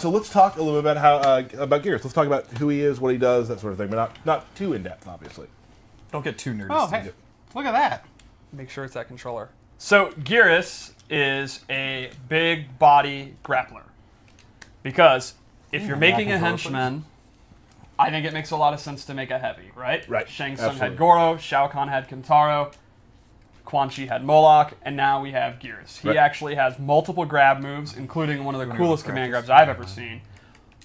So let's talk a little bit about how about Geras. Let's talk about who he is, what he does, that sort of thing, but not too in depth, obviously. Don't get too nerdy. Oh, hey, look at that. Make sure it's that controller. So Geras is a big body grappler. Because if you're making a henchman, I think it makes a lot of sense to make a heavy, right? Right. Shang Tsung had Goro, Shao Kahn had Kentaro, Quan Chi had Moloch, and now we have Geras. He actually has multiple grab moves, including one of the coolest command grabs I've ever seen.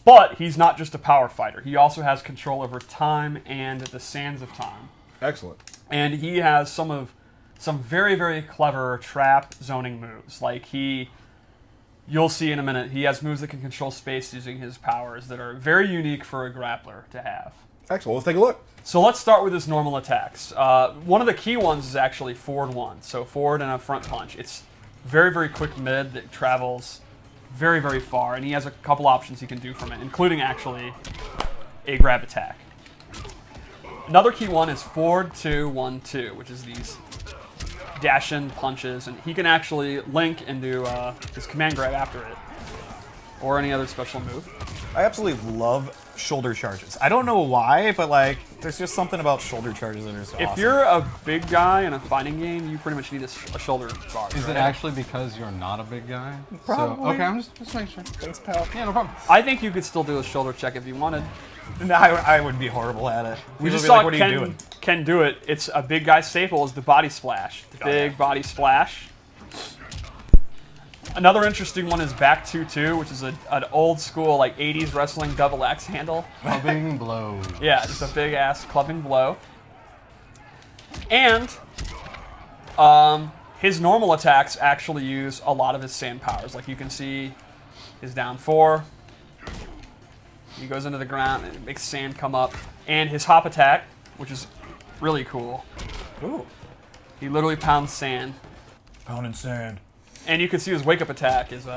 But he's not just a power fighter. He also has control over time and the sands of time. Excellent. And he has some very, very clever trap zoning moves. Like you'll see in a minute, he has moves that can control space using his powers that are very unique for a grappler to have. Excellent. Let's take a look. So let's start with his normal attacks. One of the key ones is actually forward one. So forward and a front punch. It's very, very quick mid that travels very, very far. And he has a couple options he can do from it, including actually a grab attack. Another key one is forward 2, 1, 2, which is these dash-in punches. And he can actually link into his command grab after it, or any other special move. I absolutely love shoulder charges. I don't know why, but like, there's just something about shoulder charges that are so awesome. If you're a big guy in a fighting game, you pretty much need a shoulder bar. Is it actually because you're not a big guy? Probably. So, okay, I'm just making sure. Thanks, pal. Yeah, no problem. I think you could still do a shoulder check if you wanted. No, I would be horrible at it. We just be saw like, what are you doing? Ken do it. It's a big guy staple is the body splash. The big body splash. Another interesting one is back 2-2, which is an old school like 80s wrestling double axe handle. Clubbing blows. Yeah, just a big ass clubbing blow. And his normal attacks actually use a lot of his sand powers. Like you can see his down 4. He goes into the ground and it makes sand come up. And his hop attack, which is really cool. Ooh. He literally pounds sand. Pounding sand. And you can see his wake-up attack is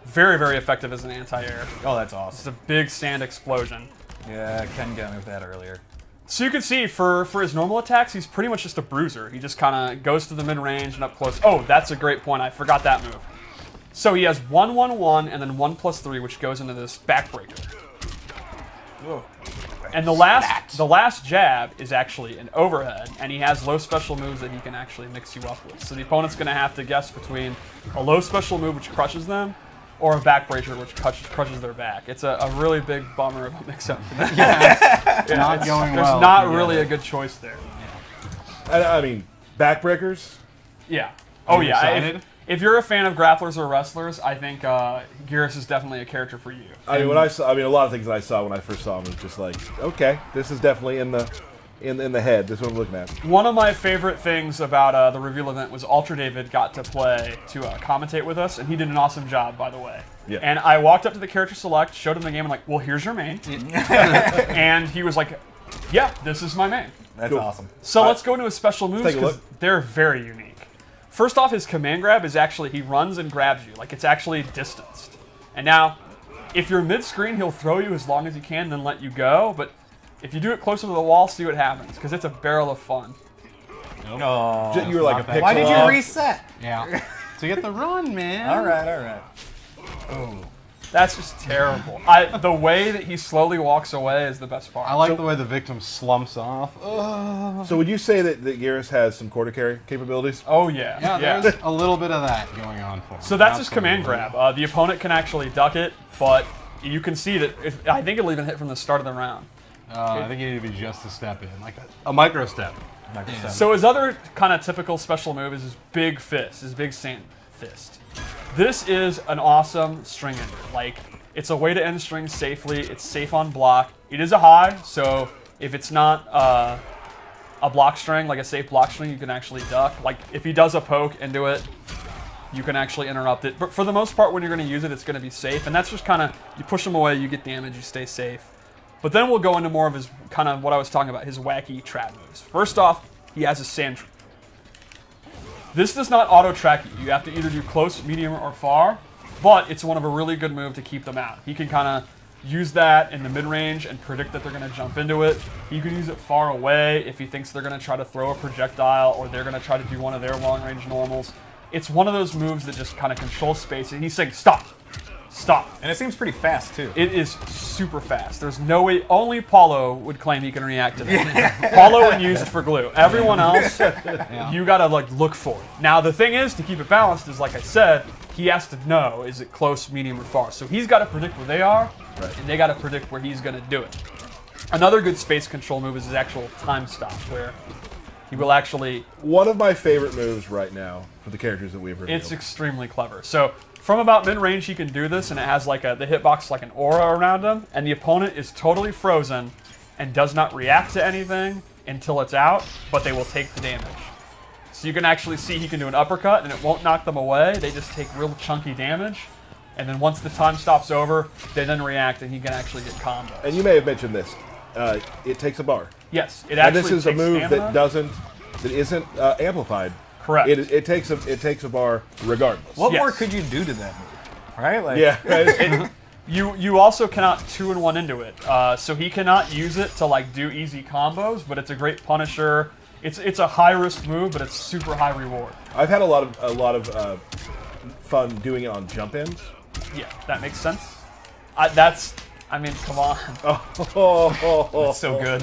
very, very effective as an anti-air. Oh, that's It's awesome. a big sand explosion. Yeah, Ken got me with that earlier. So you can see for his normal attacks, he's pretty much just a bruiser. He just kind of goes to the mid-range and up close. Oh, that's a great point. I forgot that move. So he has 1-1-1 and then 1+3, which goes into this backbreaker. Whoa. And the last jab is actually an overhead, and he has low special moves that he can actually mix you up with. So the opponent's going to have to guess between a low special move, which crushes them, or a backbreaker, which crushes their back. It's a really big bummer of a mix-up. Yeah, not going well. There's not really a good choice there. I mean, backbreakers? Yeah. Oh, yeah. excited? If you're a fan of grapplers or wrestlers, I think Geras is definitely a character for you. I mean, a lot of things that I saw when I first saw him was just like, okay, this is definitely in the head. This is what I'm looking at. One of my favorite things about the reveal event was Ultra David got to play to commentate with us, and he did an awesome job, by the way. Yeah. And I walked up to the character select, showed him the game, and like, well, here's your main. And he was like, yeah, this is my main. That's Cool. awesome. So let's go into his special moves take a because look. they're very unique. First off, his command grab is actually, he runs and grabs you. Like, it's actually distanced. And now, if you're mid-screen, he'll throw you as long as he can, then let you go. But if you do it closer to the wall, see what happens, because it's a barrel of fun. Oh, You were like a not bad. pixel why did you off. reset? Yeah. To get the run, man. All right. Oh. That's just terrible. The way that he slowly walks away is the best part. I like the way the victim slumps off. So would you say that Geras has some quarter carry capabilities? Oh, yeah. Yeah, there's a little bit of that going on for him. So that's his Absolutely. command grab. The opponent can actually duck it, but you can see that I think it'll even hit from the start of the round. I think you need to be just a step in, like a micro step. So his other kind of typical special move is his big fist, his big sand fist. This is an awesome string ender. Like, it's a way to end strings safely. It's safe on block. It is a high, so if it's not a block string, like a safe block string, you can actually duck. Like, if he does a poke into it, you can actually interrupt it. But for the most part, when you're going to use it, it's going to be safe. And that's just kind of, you push him away, you get damage, you stay safe. But then we'll go into more of his, kind of what I was talking about, his wacky trap moves. First off, he has a sand trap. This does not auto-track you. You have to either do close, medium, or far, but it's one of a really good move to keep them out. He can kind of use that in the mid-range and predict that they're going to jump into it. He can use it far away if he thinks they're going to try to throw a projectile or they're going to try to do one of their long-range normals. It's one of those moves that just kind of controls space, and he's saying, stop! stop. And it seems pretty fast, too. It is super fast. There's no way. Only Paulo would claim he can react to that. Paulo would use it for glue. Everyone else, you gotta like look for it. Now the thing is, to keep it balanced, is like I said, he has to know, is it close, medium, or far. So he's got to predict where they are, and they got to predict where he's gonna do it. Another good space control move is his actual time stop, where he will actually... One of my favorite moves right now for the characters that we've revealed. It's extremely clever. So from about mid-range, he can do this, and it has like the hitbox like an aura around him, and the opponent is totally frozen and does not react to anything until it's out, but they will take the damage. So you can actually see he can do an uppercut, and it won't knock them away. They just take real chunky damage, and then once the time stops over, they then react, and he can actually get combos. And you may have mentioned this. It takes a bar. Yes, it actually and this is a takes move stamina. that isn't amplified. Correct. It takes a bar regardless. What Yes. more could you do to that move? Right? Like, Yeah. You also cannot 2-in-1 into it, so he cannot use it to like do easy combos. But it's a great punisher. It's a high risk move, but it's super high reward. I've had a lot of fun doing it on jump ins. Yeah, that makes sense. I mean, come on. That's so good.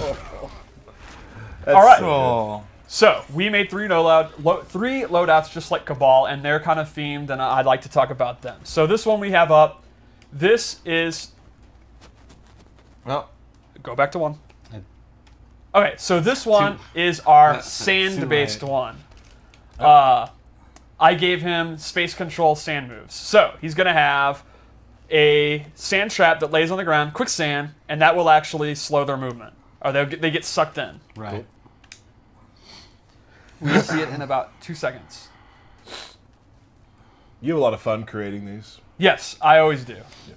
All right. Oh. So we made three loadouts just like Cabal, and they're kind of themed, and I'd like to talk about them. So this one we have up. This is. Well, Go back to one. Okay, so this one is our sand-based one. I gave him space control sand moves. So he's going to have a sand trap that lays on the ground, quicksand, and that will actually slow their movement. Or they get sucked in. Right. We'll see it in about 2 seconds. You have a lot of fun creating these. Yes, I always do. Yeah.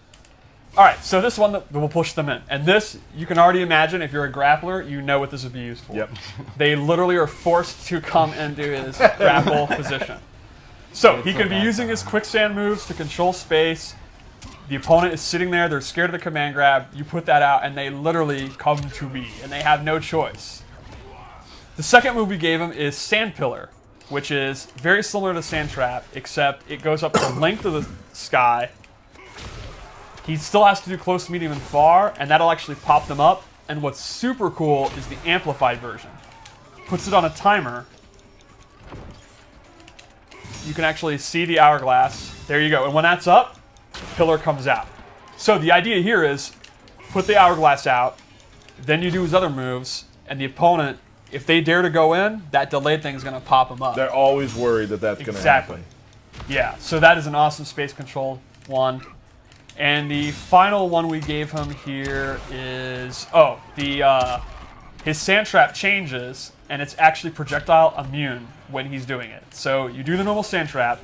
All right, so this one will push them in. And this, you can already imagine, if you're a grappler, you know what this would be used for. Yep. They literally are forced to come into his grapple position. So he can be using his quicksand moves to control space. The opponent is sitting there, they're scared of the command grab. You put that out, and they literally come to me, and they have no choice. The second move we gave him is Sand Pillar, which is very similar to Sand Trap, except it goes up the length of the sky. He still has to do close, medium, and far, and that'll actually pop them up. And what's super cool is the amplified version. Puts it on a timer. You can actually see the hourglass. There you go. And when that's up, Pillar comes out. So the idea here is put the hourglass out, then you do his other moves, and the opponent, if they dare to go in, that delayed thing is going to pop them up. They're always worried that that's going to Exactly. happen. Yeah, so that is an awesome space control one. And the final one we gave him here is, his sand trap changes, and it's actually projectile immune when he's doing it. So you do the normal sand trap.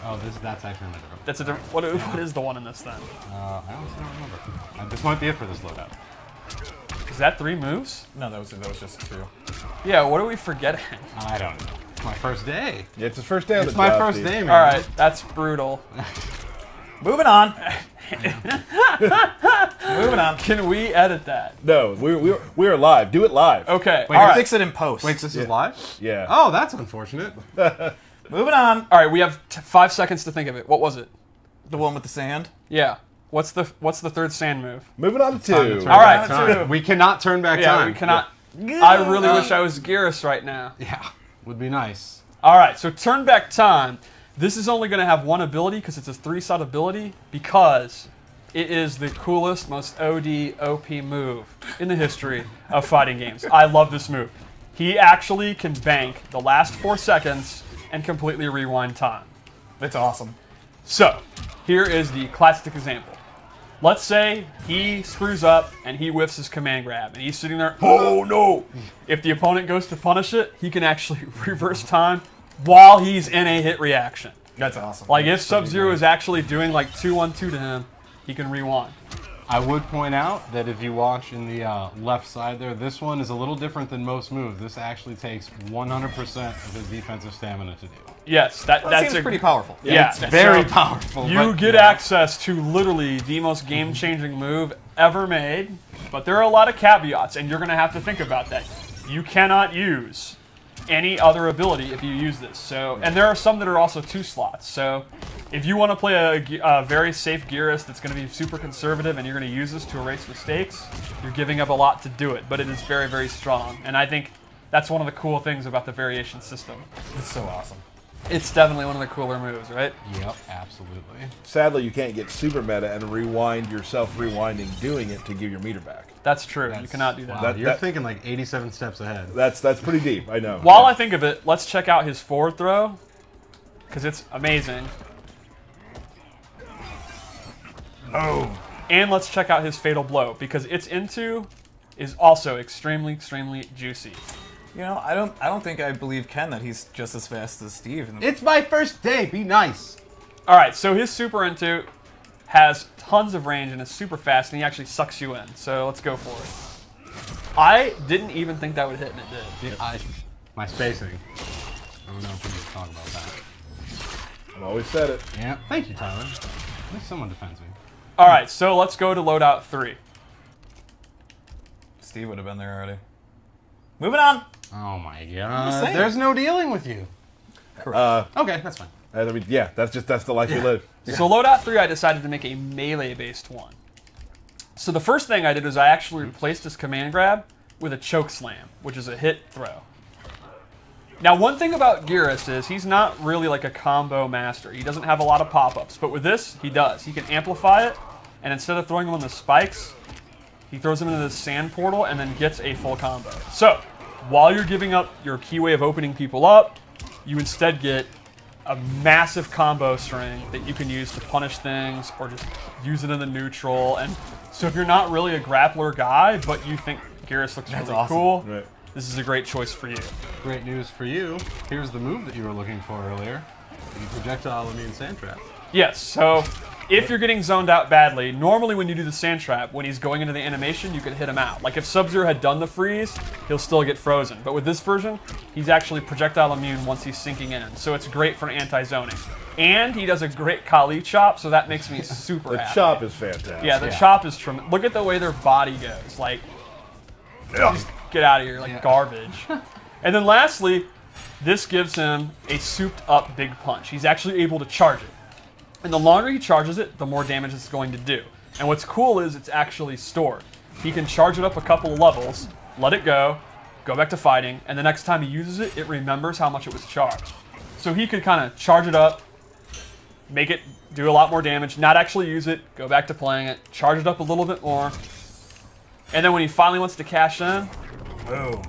Oh, that's actually another one. That's a different, what is the one in this then? I honestly don't remember. This might be it for this loadout. Is that 3 moves? no, that was just 2. Yeah, what are we forgetting? I don't know. It's my first day. Yeah, it's his first day on It's the my job, first Steve. day, man. All right, that's brutal. Moving on. Moving on. Can we edit that? No, we're live. Do it live. Okay, Wait, all right. Fix it in post. Wait, this is live? Yeah. Oh, that's unfortunate. Moving on. All right, we have 5 seconds to think of it. What was it? The one with the sand. Yeah. What's the third sand move? Moving on to Time to 2. turn All right, back time. We cannot turn back Yeah, time. we cannot. I really wish I was Geras right now. Yeah, would be nice. All right, so turn back time. This is only going to have one ability because it's a 3-shot ability because it is the coolest, most OD, OP move in the history of fighting games. I love this move. He actually can bank the last 4 seconds and completely rewind time. It's awesome. So, here is the classic example. Let's say he screws up and he whiffs his command grab and he's sitting there, oh no! If the opponent goes to punish it, he can actually reverse time while he's in a hit reaction. That's awesome. Like if Sub-Zero is actually doing like 2-1-2 to him, he can rewind. I would point out that if you watch in the left side there, this one is a little different than most moves. This actually takes 100% of his defensive stamina to do. Yes, that that's seems pretty powerful. Yeah, It's very so powerful. You but, get yeah. access to literally the most game-changing move ever made, but there are a lot of caveats, and you're going to have to think about that. You cannot use any other ability if you use this. So, and there are some that are also 2 slots. So, if you want to play a very safe Geras that's going to be super conservative and you're going to use this to erase mistakes, you're giving up a lot to do it. But it is very, very strong. And I think that's one of the cool things about the variation system. It's so awesome. It's definitely one of the cooler moves, right? Yep, absolutely. Sadly, you can't get super meta and rewind yourself rewinding doing it to give your meter back. That's true. You cannot do that. Wow, you're thinking like 87 steps ahead. That's pretty deep, I know. While I think of it, let's check out his forward throw, because it's amazing. Oh. And let's check out his fatal blow, because its into is also extremely, extremely juicy. You know, I don't think I believe Ken that he's just as fast as Steve. It's my first day. Be nice. All right, so his super into has tons of range and is super fast, and he actually sucks you in. So let's go for it. I didn't even think that would hit, and it did. My spacing. I don't know if we need to talk about that. I've always said it. Yeah. Thank you, Tyler. At least someone defends me. All right, so let's go to loadout 3. Steve would have been there already. Moving on. Oh my just god. saying. There's no dealing with you. Okay, that's fine. I mean, yeah, that's the life we live. So loadout 3, I decided to make a melee-based one. So the first thing I did was I actually replaced his command grab with a choke slam, which is a hit throw. Now, one thing about Geras is he's not really like a combo master. He doesn't have a lot of pop-ups, but with this, he does. He can amplify it, and instead of throwing him on the spikes, he throws him into the sand portal and then gets a full combo. So, while you're giving up your key way of opening people up, you instead get a massive combo string that you can use to punish things or just use it in the neutral. And so if you're not really a grappler guy, but you think Geras looks really awesome. cool, Right. this is a great choice for you. Great news for you. Here's the move that you were looking for earlier. The projectile immune sand trap. Yes, so if you're getting zoned out badly, normally when you do the sand trap, when he's going into the animation, you can hit him out. Like if Sub-Zero had done the freeze, he'll still get frozen. But with this version, he's actually projectile immune once he's sinking in. So it's great for anti-zoning. And he does a great Kali chop, so that makes me super The happy. chop is fantastic. Yeah, the chop is tremendous. Look at the way their body goes. Like, just get out of here, like garbage. And then lastly, this gives him a souped up big punch. He's actually able to charge it. And the longer he charges it, the more damage it's going to do. And what's cool is it's actually stored. He can charge it up a couple of levels, let it go back to fighting, and the next time he uses it, it remembers how much it was charged. So he could kind of charge it up, make it do a lot more damage, not actually use it, go back to playing it, charge it up a little bit more, and then when he finally wants to cash in, Boom.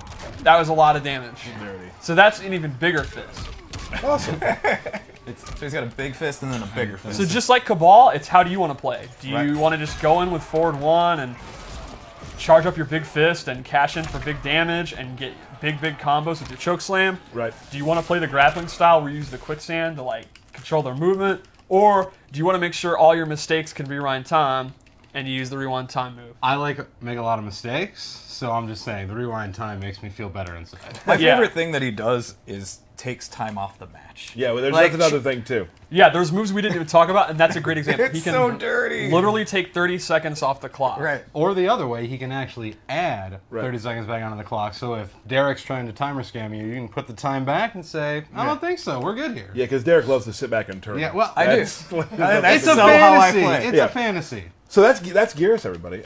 that was a lot of damage. Dirty. So that's an even bigger fist. Awesome. So he's got a big fist and then a bigger fist. So just like Cabal, it's how do you want to play? Do you Right. want to just go in with forward 1 and charge up your big fist and cash in for big damage and get big combos with your choke slam? Right. Do you want to play the grappling style where you use the quicksand to like control their movement? Or do you want to make sure all your mistakes can rewind time and you use the rewind time move? I make a lot of mistakes, so I'm just saying the rewind time makes me feel better inside. My Yeah. favorite thing that he does is takes time off the match. Yeah, well, Like, that's another thing, too. Yeah, there's moves we didn't even talk about, and that's a great example. It's He can so dirty. literally take 30 seconds off the clock. Right. Or the other way, he can actually add Right. 30 seconds back onto the clock. So if Derek's trying to timer scam you, you can put the time back and say, I don't think so. We're good here. Yeah, because Derek loves to sit back and turn. Yeah, well, I do. That's That's it's a so how I fantasy. play. It's Yeah. a fantasy. So that's Geras, everybody.